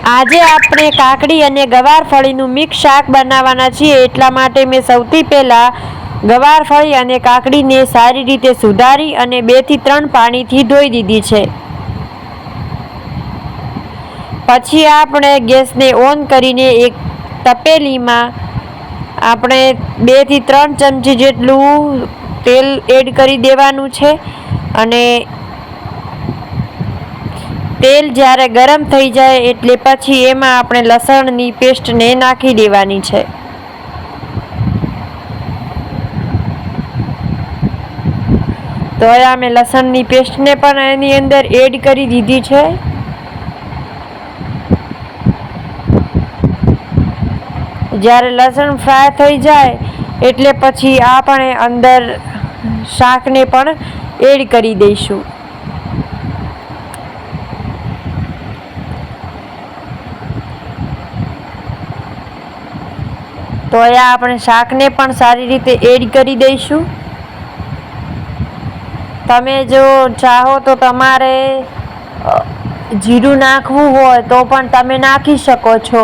આજે આપણે કાકડી અને ગવારફળીનું મિક્સ શાક બનાવવાના છીએ। એટલા માટે મેં સૌથી પહેલાં ગવારફળી અને કાકડીને સારી રીતે સુધારી અને 2 થી 3 પાણીથી ધોઈ દીધી છે। પછી આપણે ગેસને ઓન કરીને એક તપેલીમાં આપણે 2 થી 3 ચમચી જેટલું તેલ એડ કરી દેવાનું છે અને તેલ જ્યારે ગરમ થઈ જાય એટલે પછી એમાં આપણે લસણની પેસ્ટને નાખી દેવાની છે। તો અહીંયા મેં લસણની પેસ્ટને પણ એની અંદર એડ કરી દીધી છે। જ્યારે લસણ ફ્રાય થઈ જાય એટલે પછી આપણે અંદર શાકને પણ એડ કરી દઈશું। તો અહીંયા આપણે શાકને પણ સારી રીતે એડ કરી દઈશું। તમે જો ચાહો તો તમારે જીરું નાખવું હોય તો પણ તમે નાખી શકો છો।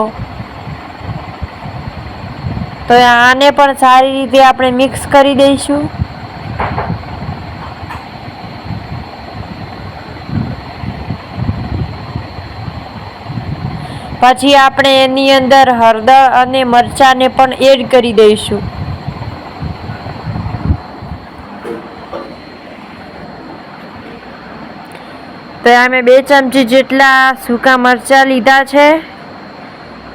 તો આને પણ સારી રીતે આપણે મિક્સ કરી દઈશું। પછી આપણે એની અંદર હળદર અને મરચાંને પણ એડ કરી દઈશું। તો અમે 2 ચમચી જેટલા સૂકા મરચાં લીધા છે।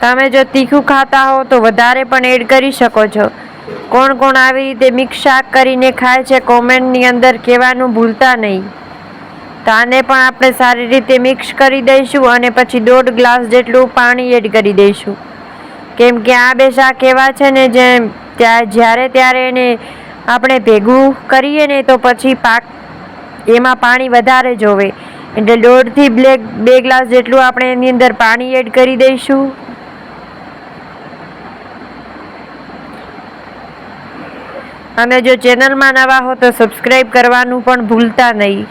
તમે જો તીખું ખાતા હો તો વધારે પણ એડ કરી શકો છો। કોણ કોણ આવી રીતે મિક્સ શાક કરીને ખાય છે કોમેન્ટની અંદર કહેવાનું ભૂલતા નહીં। તો આને પણ આપણે સારી રીતે મિક્સ કરી દઈશું અને પછી 1.5 ગ્લાસ જેટલું પાણી એડ કરી દઈશું। કેમ કે આ 2 શાક એવા છે ને જે જ્યારે ત્યારે એને આપણે ભેગું કરીએ ને તો પછી એમાં પાણી વધારે જોવે, એટલે 1.5 થી 2 ગ્લાસ જેટલું આપણે એની અંદર પાણી એડ કરી દઈશું। અને જો ચેનલમાં નવા હો તો સબસ્ક્રાઈબ કરવાનું પણ ભૂલતા નહીં।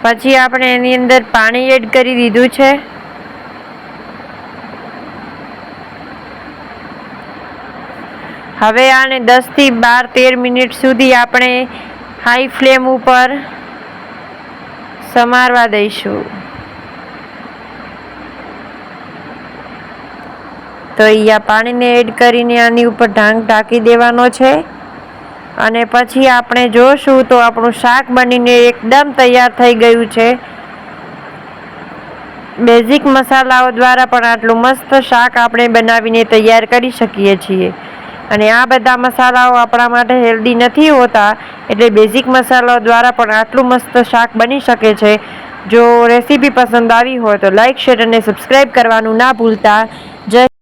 પછી આપણે એની અંદર પાણી એડ કરી દીધું છે। હવે આને 10 થી 12-13 મિનિટ સુધી આપણે હાઈ ફ્લેમ ઉપર સમારવા દઈશું। તો અહીંયા પાણીને એડ કરીને આની ઉપર ઢાંકી દેવાનો છે અને પછી આપણે જોશું તો આપણું શાક બનીને એકદમ તૈયાર થઈ ગયું છે। બેઝિક મસાલાઓ દ્વારા પણ આટલું મસ્ત શાક આપણે બનાવીને તૈયાર કરી શકીએ છીએ। અને આ બધા મસાલાઓ આપણા માટે હેલ્ધી નથી હોતા, એટલે બેઝિક મસાલાઓ દ્વારા પણ આટલું મસ્ત શાક બની શકે છે। જો રેસીપી પસંદ આવી હોય તો લાઈક, શેર અને સબસ્ક્રાઈબ કરવાનું ના ભૂલતા। જય